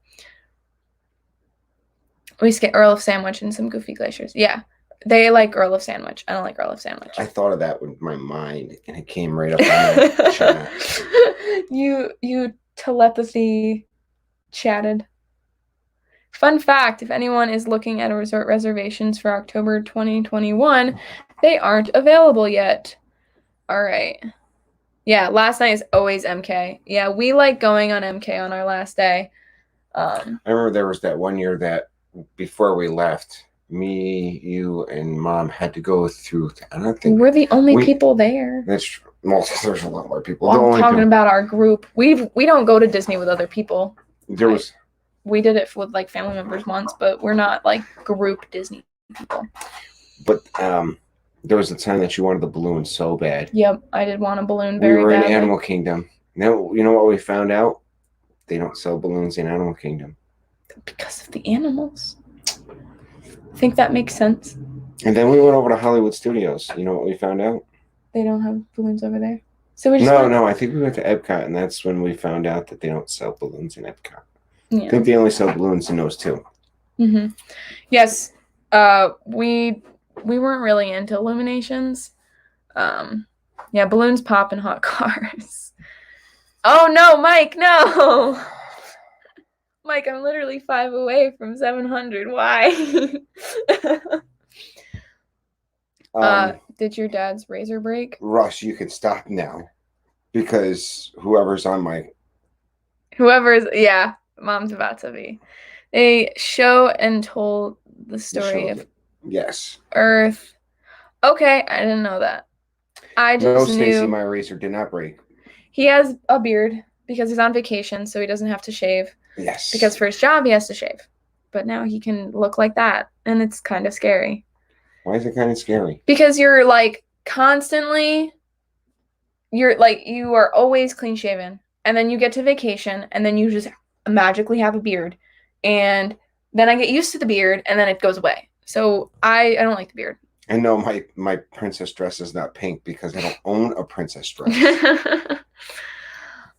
we used to get Earl of Sandwich and some Goofy Glaciers. Yeah. They like Earl of Sandwich. I don't like Earl of Sandwich. I thought of that with my mind and it came right up on the chat. You telepathy chatted. Fun fact, if anyone is looking at resort reservations for October 2021, they aren't available yet. All right. Yeah, last night is always MK. Yeah, we like going on MK on our last day. I remember there was that one year that before we left, me, you, and Mom had to go through. I don't think we're the only people there. That's well, there's a lot more people. Well, I'm talking about our group. We don't go to Disney with other people. We did it with like family members once, but we're not like group Disney people. But there was a time that you wanted the balloon so bad. Yep, I did want a balloon very badly. We were in Animal Kingdom. Now, you know what we found out? They don't sell balloons in Animal Kingdom. Because of the animals. I think that makes sense. And then we went over to Hollywood Studios. You know what we found out? They don't have balloons over there. So we just No, I think we went to Epcot, and that's when we found out that they don't sell balloons in Epcot. Yeah. I think they only sell balloons in those two. Mm-hmm. Yes. We weren't really into Illuminations. Yeah, balloons pop in hot cars. Oh no, Mike, no. Mike, I'm literally 5 away from 700. Why? Did your dad's razor break? Russ, you can stop now because whoever's on my Whoever's, yeah, mom's about to be. They show and told the story of yes. Earth. Okay, I didn't know that. I No, just Stacy, knew my razor did not break. he has a beard because he's on vacation, so he doesn't have to shave. Yes. Because for his job, he has to shave. But now he can look like that, and it's kind of scary. Why is it kind of scary? Because you're like constantly, you are always clean shaven, and then you get to vacation, and then you just magically have a beard, and then I get used to the beard, and then it goes away. So I don't like the beard. And no, my princess dress is not pink because I don't own a princess dress.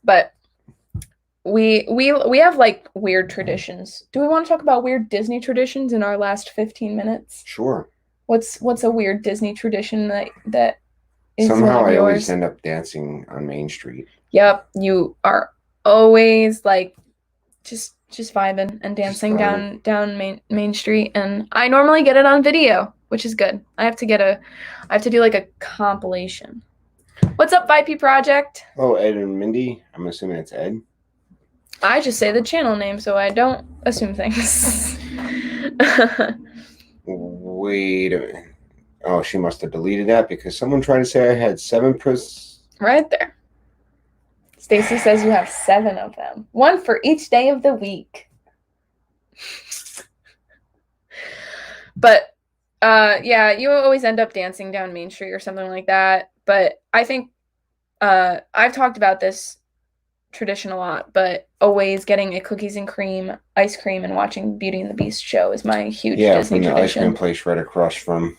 But we have like weird traditions. Do we want to talk about weird Disney traditions in our last 15 minutes? Sure. What's a weird Disney tradition that is somehow one of I yours? always end up dancing on Main Street. Yep, you are always like just vibing and dancing down Main Street, and I normally get it on video, which is good. I have to do like a compilation. What's up, VIP Project? Oh, Ed and Mindy. I'm assuming it's Ed. I just say the channel name so I don't assume things. Wait a minute. Oh, she must have deleted that because someone tried to say I had 7 Right there. Stacy says you have 7 of them. 1 for each day of the week. But yeah, you always end up dancing down Main Street or something like that. But I think I've talked about this tradition a lot, but always getting a cookies and cream ice cream and watching Beauty and the Beast show is my huge Disney from the tradition. ice cream place right across from.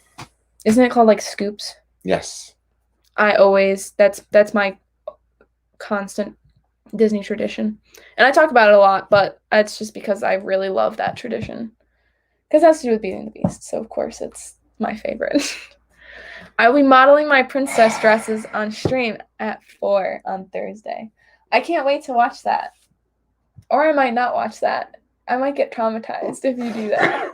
Isn't it called like Scoops? Yes. That's my constant Disney tradition. And I talk about it a lot, but it's just because I really love that tradition. Because it has to do with Beauty and the Beast, so of course it's my favorite. I will be modeling my princess dresses on stream at 4 on Thursday. I can't wait to watch that. Or I might not watch that. I might get traumatized if you do that.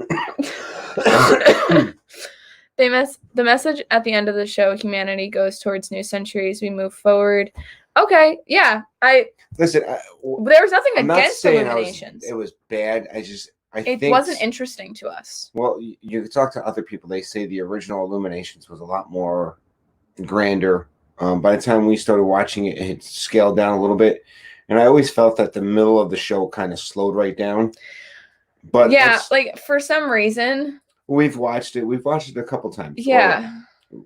The message at the end of the show, humanity goes towards new centuries, we move forward. Okay, yeah. Listen, there was nothing against Illuminations. It was bad. I think it wasn't interesting to us. Well, you talk to other people, they say the original Illuminations was a lot more grander. By the time we started watching it, it had scaled down a little bit. And I always felt that the middle of the show kind of slowed right down. But yeah, like for some reason. We've watched it a couple times. Yeah.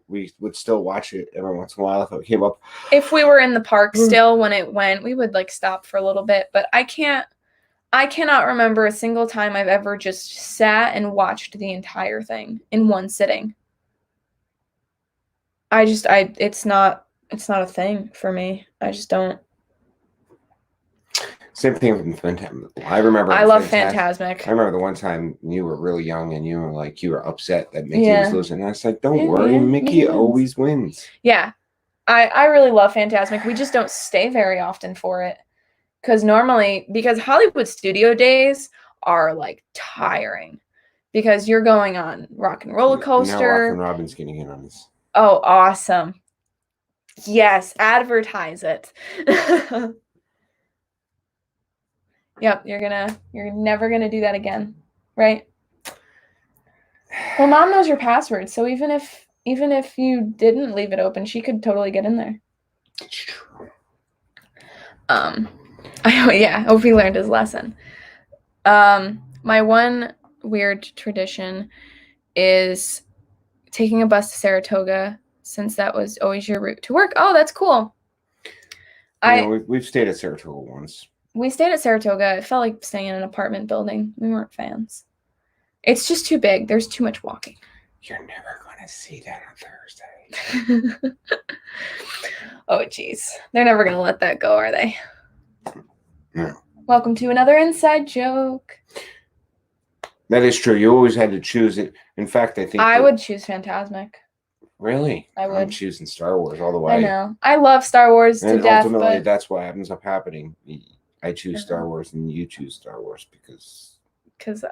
We would still watch it every once in a while if it came up. If we were in the park still when it went, we would like stop for a little bit. But I cannot remember a single time I've ever just sat and watched the entire thing in one sitting. It's not a thing for me. I just don't. Same thing with Phantasmic. I remember. I love Phantasmic. I remember the one time you were really young and you were upset that Mickey was losing. And I was like, don't worry, Mickey always wins. Yeah. I really love Phantasmic. We just don't stay very often for it. Because Hollywood studio days are like tiring. Because you're going on Rock and Roller Coaster. Now Rock and Robin's getting in on this. Oh, awesome. Yes, advertise it. Yep, you're never gonna do that again, right? Well, Mom knows your password, so even if you didn't leave it open, she could totally get in there. It's true. I hope he learned his lesson. My one weird tradition is taking a bus to Saratoga, since that was always your route to work. Oh, that's cool. We've stayed at Saratoga once. We stayed at Saratoga. It felt like staying in an apartment building. We weren't fans. It's just too big. There's too much walking. You're never going to see that on Thursday. Oh, jeez. They're never going to let that go, are they? No. Welcome to another inside joke. That is true. You always had to choose it. In fact, I think I would choose Phantasmic. Really? I I'm would. choosing Star Wars all the way. I know. I love Star Wars to And death, ultimately, but that's what ends up happening. I choose Star Uh-huh. Wars and you choose Star Wars because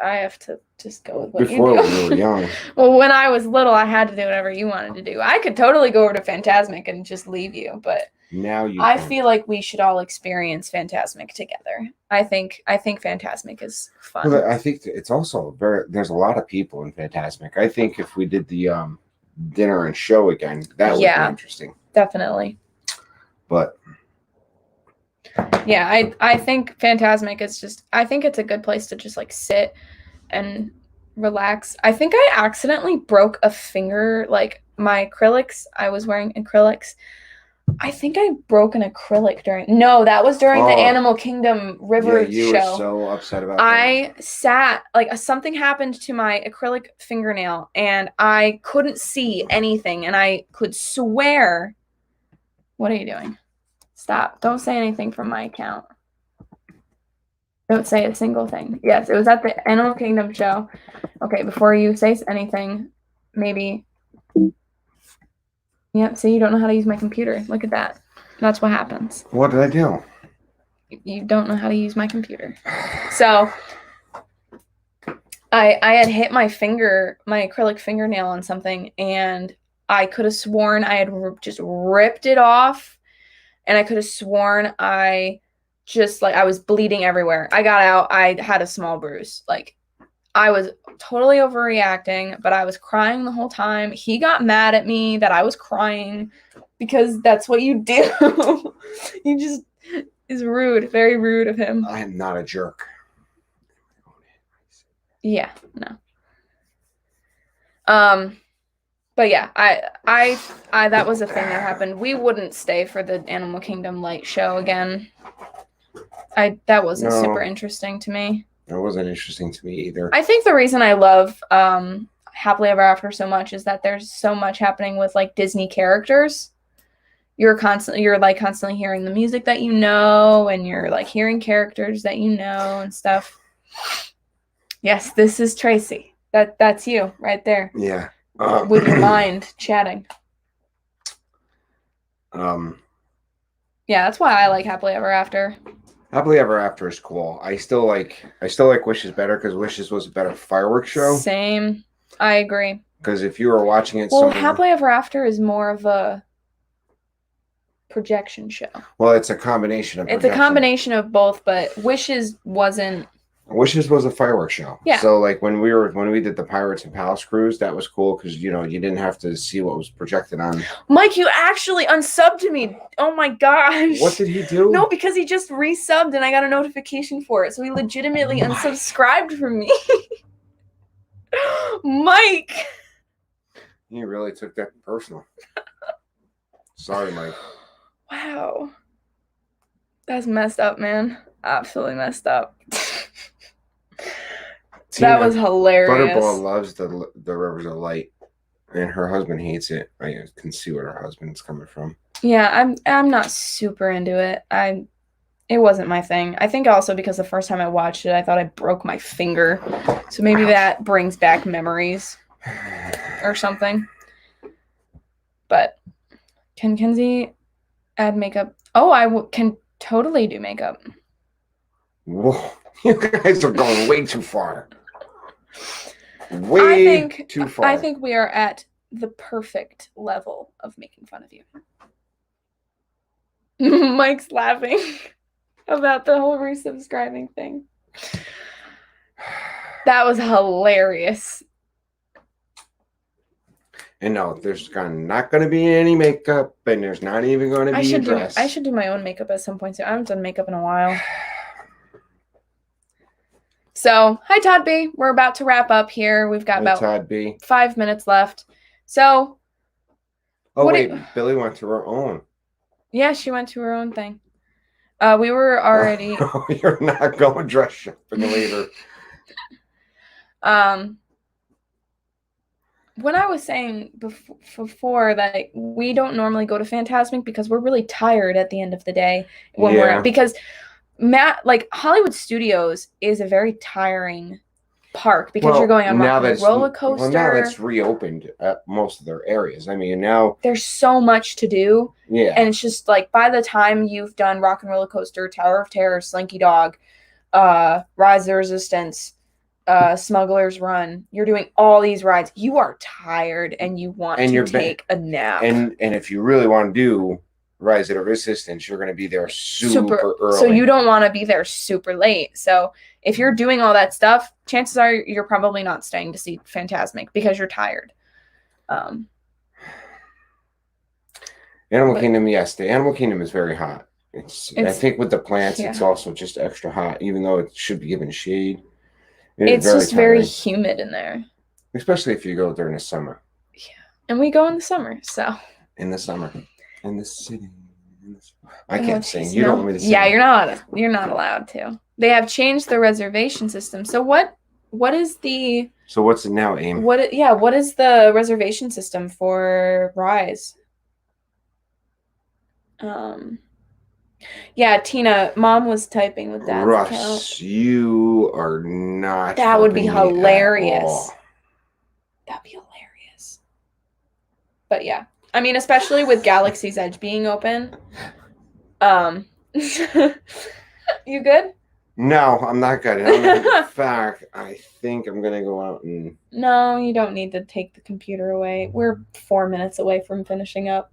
I have to just go with what before you when we were do. young. Well, when I was little, I had to do whatever you wanted to do. I could totally go over to Phantasmic and just leave you, but Now you I can. feel like we should all experience Phantasmic together. I think Phantasmic is fun. Well, I think it's also there's a lot of people in Phantasmic. I think if we did the dinner and show again, that would be interesting. Definitely. But yeah, I think Phantasmic is just, I think it's a good place to just like sit and relax. I think I accidentally broke a finger, like my acrylics. I was wearing acrylics. I think I broke an acrylic no, that was during the Animal Kingdom River you show. were so upset about I sat, like something happened to my acrylic fingernail and I couldn't see anything and I could swear. What are you doing? Stop. Don't say anything from my account. Don't say a single thing. Yes, it was at the Animal Kingdom show. Okay, before you say anything, maybe. Yep, see, you don't know how to use my computer. Look at that. That's what happens. What did I do? You don't know how to use my computer. So, I had hit my acrylic fingernail on something, and I could have sworn I had just ripped it off, and I could have sworn I was bleeding everywhere. I got out. I had a small bruise. Like, I was totally overreacting, but I was crying the whole time. He got mad at me that I was crying because that's what you do. He just is rude, very rude of him. I am not a jerk. Yeah, no. But yeah, I that was a thing that happened. We wouldn't stay for the Animal Kingdom light show again. That wasn't super interesting to me. It wasn't interesting to me either. I think the reason I love Happily Ever After so much is that there's so much happening with like Disney characters. You're constantly hearing the music that you know, and you're like hearing characters that you know and stuff. Yes, this is Tracy. That's you right there. Yeah. With your mind chatting. Yeah, that's why I like Happily Ever After. Happily Ever After is cool. I still like Wishes better because Wishes was a better fireworks show. Same. I agree. Because if you were watching it, Happily Ever After is more of a projection show. Well, it's a combination of. It's a combination of both, but Wishes wasn't. Wishes was a fireworks show. Yeah. So like when we did the Pirates and Palace cruise, that was cool because you didn't have to see what was projected on. Mike, you actually unsubbed to me. Oh my gosh. What did he do? No, because he just resubbed and I got a notification for it. So he legitimately unsubscribed from me. Mike. You really took that personal. Sorry, Mike. Wow. That's messed up, man. Absolutely messed up. That was hilarious. Butterball loves the Rivers of Light, and her husband hates it. I can see where her husband's coming from. Yeah, I'm not super into it. It wasn't my thing. I think also because the first time I watched it, I thought I broke my finger, so maybe that brings back memories or something. But can Kenzie add makeup? Oh, I can totally do makeup. Whoa, you guys are going way too far. Way too far. I think we are at the perfect level of making fun of you. Mike's laughing about the whole resubscribing thing. That was hilarious. And no, there's not going to be any makeup, and there's not even going to be a dress. I should do my own makeup at some point too. I haven't done makeup in a while. So, hi Todd B. We're about to wrap up here. We've got about Todd B. 5 minutes left. So, Billy went to her own. Yeah, she went to her own thing. We were already. You're not going dress shopping later. When I was saying before that we don't normally go to Phantasmic because we're really tired at the end of the day because Hollywood Studios is a very tiring park because you're going on now Rock and Roller Coaster. Well, now that's reopened at most of their areas. I mean, now there's so much to do. Yeah. And it's just like by the time you've done Rock and Roller Coaster, Tower of Terror, Slinky Dog, Rise of the Resistance, Smuggler's Run, you're doing all these rides. You are tired and you want to take a nap. And if you really want to do Rise of the Resistance, you're going to be there super early. So you don't want to be there super late. So if you're doing all that stuff, chances are you're probably not staying to see Fantasmic because you're tired. Animal Kingdom, yes. The Animal Kingdom is very hot. I think with the plants, it's also just extra hot, even though it should be given shade. It's just very humid in there. Especially if you go during the summer. Yeah. And we go in the summer, so. In the summer. In the city. I can't sing. You don't want me to sing. Yeah, you're not allowed to. They have changed the reservation system. So what is the So what's it now, Aim? what is the reservation system for Rise? Yeah, Tina, Mom was typing with Dad's Russ, account. you are not. That would be helping me hilarious. at all. That'd be hilarious. But yeah, I mean, especially with Galaxy's Edge being open. You good? No, I'm not good. In fact, I think I'm gonna go out and. No, you don't need to take the computer away. We're 4 minutes away from finishing up.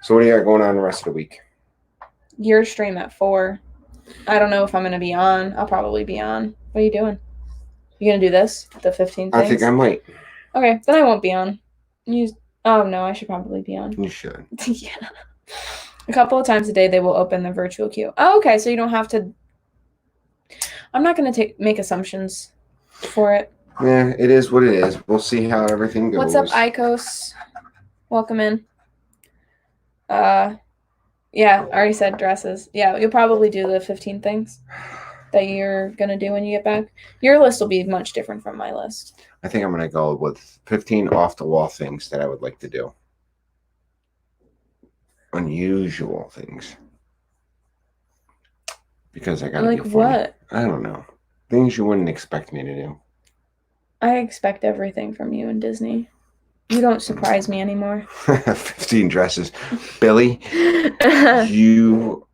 So what do you got going on the rest of the week? Your stream at 4. I don't know if I'm gonna be on. I'll probably be on. What are you doing? You gonna do this? The 15 things? I think I'm late. Okay, then I won't be on. Oh no, I should probably be on. You should. Yeah. A couple of times a day they will open the virtual queue. Oh, okay, so you don't have to. I'm not gonna make assumptions for it. Yeah, it is what it is. We'll see how everything goes. What's up, Icos? Welcome in. Yeah, I already said dresses. Yeah, you'll probably do the 15 things that you're going to do when you get back. Your list will be much different from my list. I think I'm going to go with 15 off-the-wall things that I would like to do. Unusual things. Because I got to be funny. What? I don't know. Things you wouldn't expect me to do. I expect everything from you and Disney. You don't surprise me anymore. 15 dresses. Billy, you...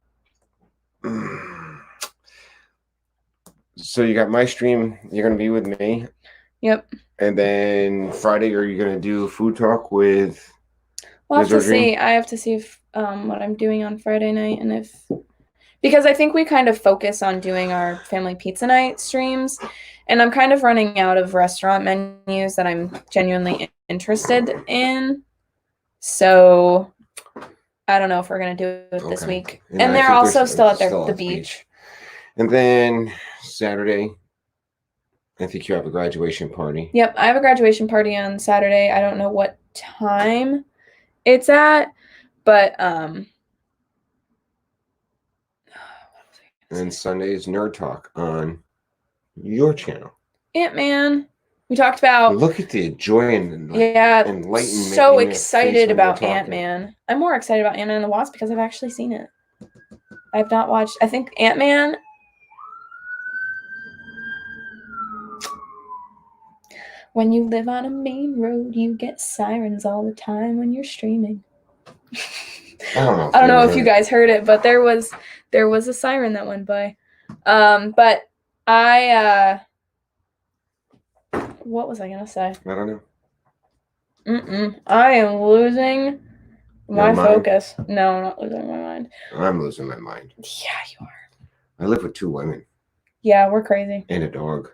So you got my stream. You're going to be with me. Yep. And then Friday, are you going to do food talk with... We'll have to see. I have to see if what I'm doing on Friday night and if... Because I think we kind of focus on doing our family pizza night streams. And I'm kind of running out of restaurant menus that I'm genuinely interested in. So I don't know if we're going to do it this week. And they're also still at the beach. And then Saturday, I think you have a graduation party. Yep, I have a graduation party on Saturday. I don't know what time it's at, but and Sunday is Nerd Talk on your channel. Ant-Man. We talked about. Look at the joy and enlightenment. So excited about Ant-Man. I'm more excited about Ant-Man and the Wasp because I've actually seen it. I've not watched. I think Ant-Man. When you live on a main road, you get sirens all the time when you're streaming. I don't know if you guys heard it, but there was a siren that went by. But I what was I gonna say? I don't know. I am losing my focus. No, I'm not losing my mind. I'm losing my mind. Yeah, you are. I live with 2 women. Yeah, we're crazy. And a dog.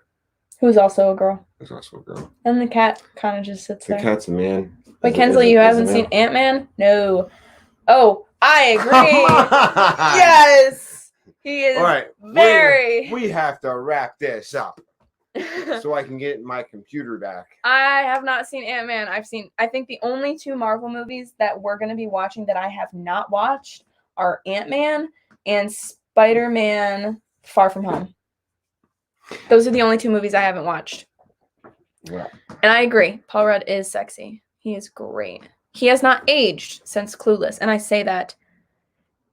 Who's also a girl. Who's also a girl. And the cat kind of just sits there. The cat's a man. Wait, Kensley, you haven't seen Ant-Man? No. Oh, I agree. Yes. He is. All right. Very. We have to wrap this up so I can get my computer back. I have not seen Ant-Man. I think the only 2 Marvel movies that we're going to be watching that I have not watched are Ant-Man and Spider-Man Far From Home. Those are the only 2 movies I haven't watched. Yeah. And I agree. Paul Rudd is sexy. He is great. He has not aged since Clueless. And I say that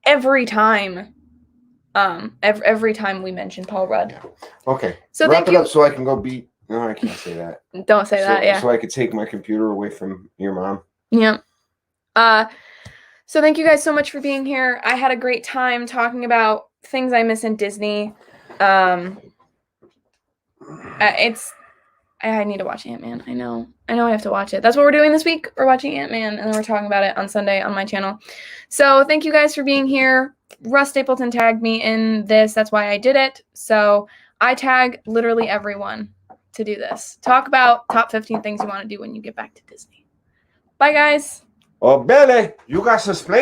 every time. Every time we mention Paul Rudd. Yeah. Okay. So wrap thank it you. up so I can go beat No, I can't say that. Don't say that, yeah. So I could take my computer away from your mom. Yeah. So thank you guys so much for being here. I had a great time talking about things I miss in Disney. I need to watch Ant-Man. I know I have to watch it. That's what we're doing this week. We're watching Ant-Man, and then we're talking about it on Sunday on my channel. So thank you guys for being here. Russ Stapleton tagged me in this. That's why I did it. So I tag literally everyone to do this. Talk about top 15 things you want to do when you get back to Disney. Bye, guys. Oh, Billy, you got to explain.